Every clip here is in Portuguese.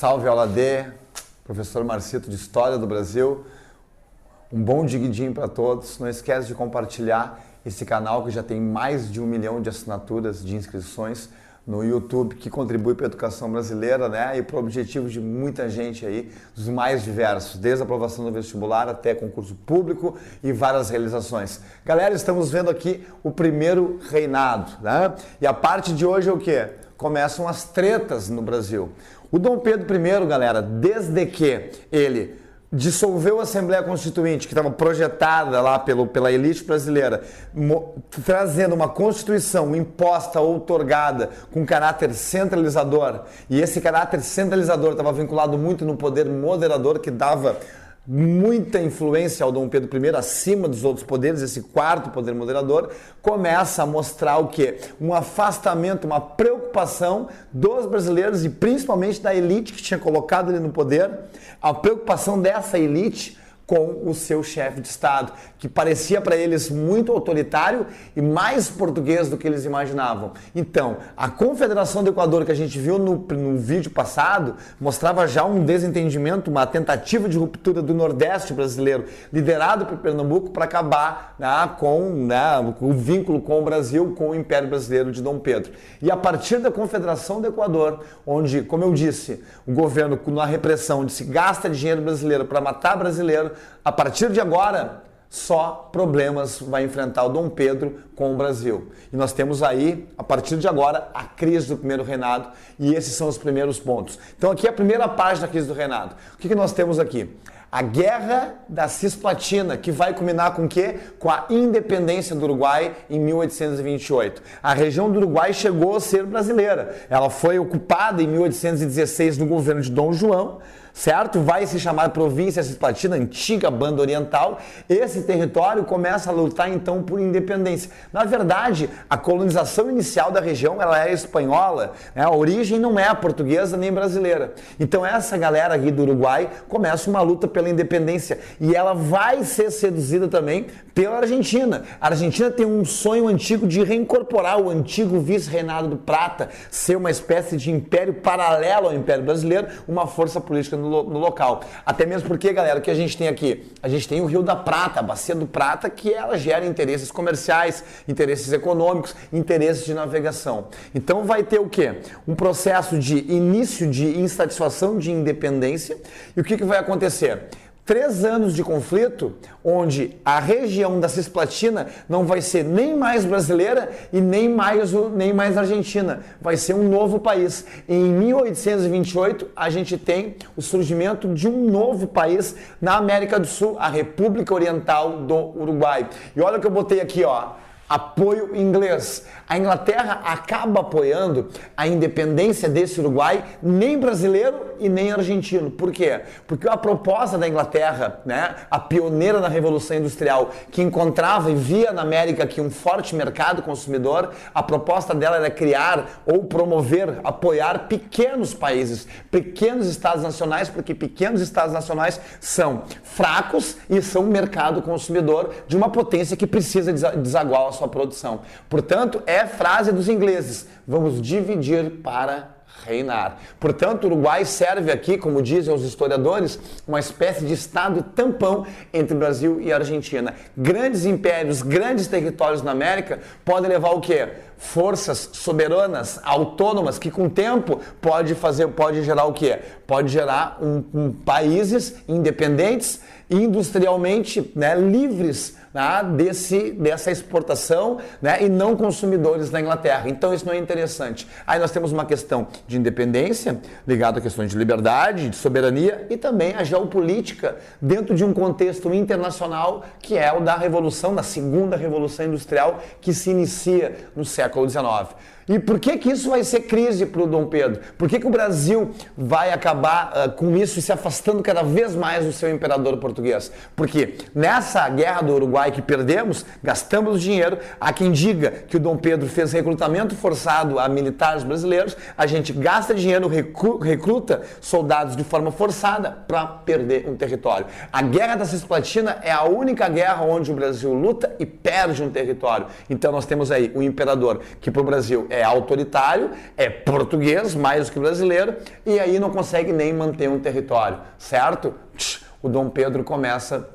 Salve aula D, professor Marcito de História do Brasil. Um bom diguidinho para todos. Não esquece de compartilhar esse canal que já tem mais de 1 milhão de assinaturas de inscrições no YouTube, que contribui para a educação brasileira, né? E para o objetivo de muita gente aí, dos mais diversos, desde a aprovação do vestibular até concurso público e várias realizações. Galera, estamos vendo aqui o primeiro reinado, né? E a parte de hoje é o quê? Começam as tretas no Brasil. O Dom Pedro I, galera, desde que ele dissolveu a Assembleia Constituinte, que estava projetada lá pela elite brasileira, trazendo uma Constituição imposta ou outorgada com caráter centralizador, e esse caráter centralizador estava vinculado muito no poder moderador, que dava muita influência ao Dom Pedro I acima dos outros poderes. Esse quarto poder moderador começa a mostrar o quê? Um afastamento, uma preocupação dos brasileiros e principalmente da elite que tinha colocado ele no poder, a preocupação dessa elite com o seu chefe de Estado, que parecia para eles muito autoritário e mais português do que eles imaginavam. Então, a Confederação do Equador, que a gente viu no vídeo passado, mostrava já um desentendimento, uma tentativa de ruptura do Nordeste brasileiro, liderado por Pernambuco, para acabar com o vínculo com o Brasil, com o Império Brasileiro de Dom Pedro. E a partir da Confederação do Equador, onde, como eu disse, o governo, na repressão, onde se gasta dinheiro brasileiro para matar brasileiro, a partir de agora, só problemas vai enfrentar o Dom Pedro com o Brasil. E nós temos aí, a partir de agora, a crise do primeiro reinado, e esses são os primeiros pontos. Então aqui é a primeira página da crise do reinado. O que nós temos aqui? A Guerra da Cisplatina, que vai culminar com o quê? Com a independência do Uruguai em 1828. A região do Uruguai chegou a ser brasileira. Ela foi ocupada em 1816 no governo de Dom João, certo? Vai se chamar Província Cisplatina, antiga banda oriental. Esse território começa a lutar então por independência. Na verdade, a colonização inicial da região ela é espanhola, né? A origem não é portuguesa nem brasileira. Então essa galera aqui do Uruguai começa uma luta pela independência e ela vai ser seduzida também pela Argentina. A Argentina tem um sonho antigo de reincorporar o antigo vice-reinado do Prata, ser uma espécie de império paralelo ao Império Brasileiro, uma força política no local. Até mesmo porque, galera, o que a gente tem aqui? A gente tem o Rio da Prata, a Bacia do Prata, que ela gera interesses comerciais, interesses econômicos, interesses de navegação. Então vai ter o quê? Um processo de início de insatisfação de independência. E o que vai acontecer? 3 anos de conflito, onde a região da Cisplatina não vai ser nem mais brasileira e nem mais argentina. Vai ser um novo país. Em 1828, a gente tem o surgimento de um novo país na América do Sul, a República Oriental do Uruguai. E olha o que eu botei aqui, ó. Apoio inglês. A Inglaterra acaba apoiando a independência desse Uruguai, nem brasileiro e nem argentino. Por quê? Porque a proposta da Inglaterra, né, a pioneira da Revolução Industrial, que encontrava e via na América aqui um forte mercado consumidor, a proposta dela era criar ou promover, apoiar pequenos países, pequenos estados nacionais, porque pequenos estados nacionais são fracos e são mercado consumidor de uma potência que precisa desaguar a sua produção. Portanto, é frase dos ingleses: vamos dividir para reinar. Portanto, o Uruguai serve aqui, como dizem os historiadores, uma espécie de estado tampão entre Brasil e Argentina. Grandes impérios, grandes territórios na América podem levar o quê? Forças soberanas, autônomas, que com o tempo pode gerar o quê? Pode gerar países independentes, industrialmente, né, livres, né, dessa exportação, né, e não consumidores na Inglaterra. Então isso não é interessante. Aí nós temos uma questão de independência ligada a questões de liberdade, de soberania e também a geopolítica dentro de um contexto internacional que é o da Revolução, da Segunda Revolução Industrial, que se inicia no século XIX. E por que isso vai ser crise para o Dom Pedro? Por que o Brasil vai acabar com isso e se afastando cada vez mais do seu imperador português? Porque nessa guerra do Uruguai que perdemos, gastamos dinheiro. Há quem diga que o Dom Pedro fez recrutamento forçado a militares brasileiros. A gente gasta dinheiro, recruta soldados de forma forçada para perder um território. A Guerra da Cisplatina é a única guerra onde o Brasil luta e perde um território. Então nós temos aí o imperador, que para o Brasil é autoritário, é português mais do que brasileiro, e aí não consegue nem manter um território, certo? O Dom Pedro começa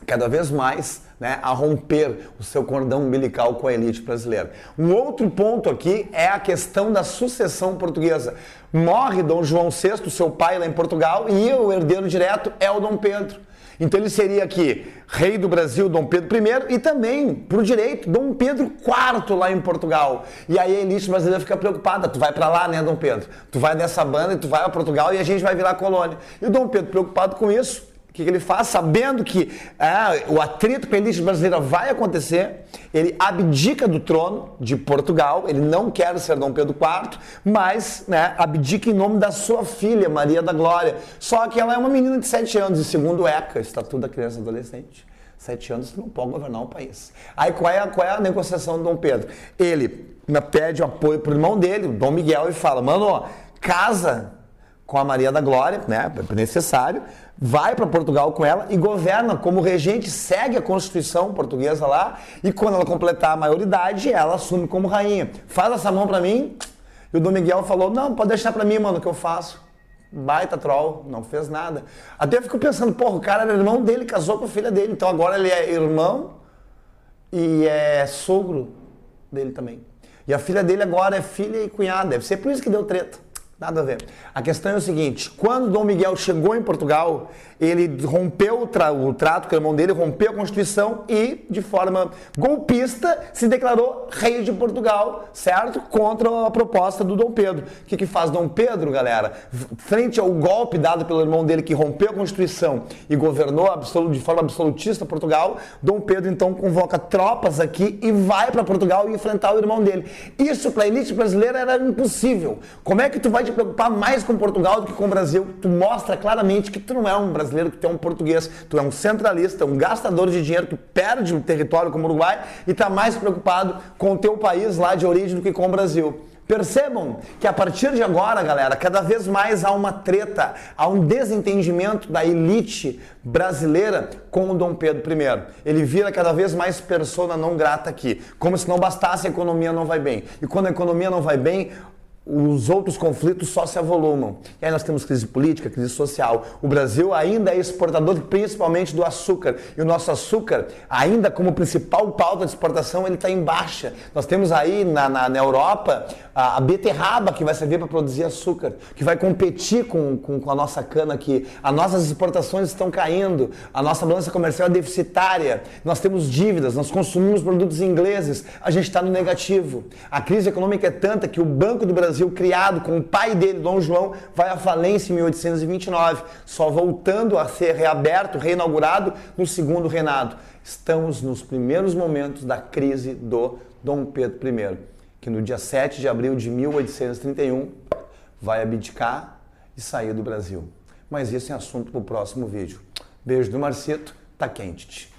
cada vez mais, né, a romper o seu cordão umbilical com a elite brasileira. Um outro ponto aqui é a questão da sucessão portuguesa. Morre Dom João VI, seu pai lá em Portugal, e o herdeiro direto é o Dom Pedro. Então ele seria aqui rei do Brasil, Dom Pedro I, e também, por direito, Dom Pedro IV lá em Portugal. E aí a elite brasileira fica preocupada, tu vai pra lá, né, Dom Pedro? Tu vai nessa banda e tu vai a Portugal e a gente vai virar colônia. E o Dom Pedro, preocupado com isso, o que ele faz? Sabendo que o atrito com a elite brasileira vai acontecer, ele abdica do trono de Portugal, ele não quer ser Dom Pedro IV, mas, né, abdica em nome da sua filha, Maria da Glória. Só que ela é uma menina de 7 anos, e segundo o ECA, Estatuto da Criança e Adolescente, 7 anos tu não pode governar um país. Aí qual é a negociação do Dom Pedro? Ele pede apoio pro irmão dele, o Dom Miguel, e fala, mano, casa com a Maria da Glória, né, é necessário, vai para Portugal com ela e governa como regente, segue a Constituição portuguesa lá, e quando ela completar a maioridade, ela assume como rainha. Faz essa mão para mim. E o Dom Miguel falou, não, pode deixar para mim, mano, que eu faço. Baita troll, não fez nada. Até eu fico pensando, porra, o cara era irmão dele, casou com a filha dele, então agora ele é irmão e é sogro dele também. E a filha dele agora é filha e cunhada, deve ser por isso que deu treta. Nada a ver. A questão é o seguinte, quando Dom Miguel chegou em Portugal, ele rompeu o trato com o irmão dele, rompeu a Constituição e, de forma golpista, se declarou rei de Portugal, certo? Contra a proposta do Dom Pedro. O que faz Dom Pedro, galera? Frente ao golpe dado pelo irmão dele, que rompeu a Constituição e governou de forma absolutista Portugal, Dom Pedro, então, convoca tropas aqui e vai para Portugal e enfrentar o irmão dele. Isso, para a elite brasileira, era impossível. Como é que tu vai te preocupar mais com Portugal do que com o Brasil? Tu mostra claramente que tu não é um brasileiro, que tu é um português, tu é um centralista, um gastador de dinheiro, tu perde o território como o Uruguai e tá mais preocupado com o teu país lá de origem do que com o Brasil. Percebam que a partir de agora, galera, cada vez mais há uma treta, há um desentendimento da elite brasileira com o Dom Pedro I. Ele vira cada vez mais persona não grata aqui, como se não bastasse a economia não vai bem. E quando a economia não vai bem, os outros conflitos só se avolumam. E aí nós temos crise política, crise social. O Brasil ainda é exportador principalmente do açúcar. E o nosso açúcar, ainda como principal pauta de exportação, ele está em baixa. Nós temos aí na Europa a beterraba que vai servir para produzir açúcar, que vai competir com a nossa cana aqui. As nossas exportações estão caindo, a nossa balança comercial é deficitária, nós temos dívidas, nós consumimos produtos ingleses, a gente está no negativo. A crise econômica é tanta que o Banco do Brasil, criado com o pai dele, Dom João, vai à falência em 1829, só voltando a ser reaberto, reinaugurado no segundo reinado. Estamos nos primeiros momentos da crise do Dom Pedro I, que no dia 7 de abril de 1831 vai abdicar e sair do Brasil. Mas isso é assunto para o próximo vídeo. Beijo do Marcito, tá quente.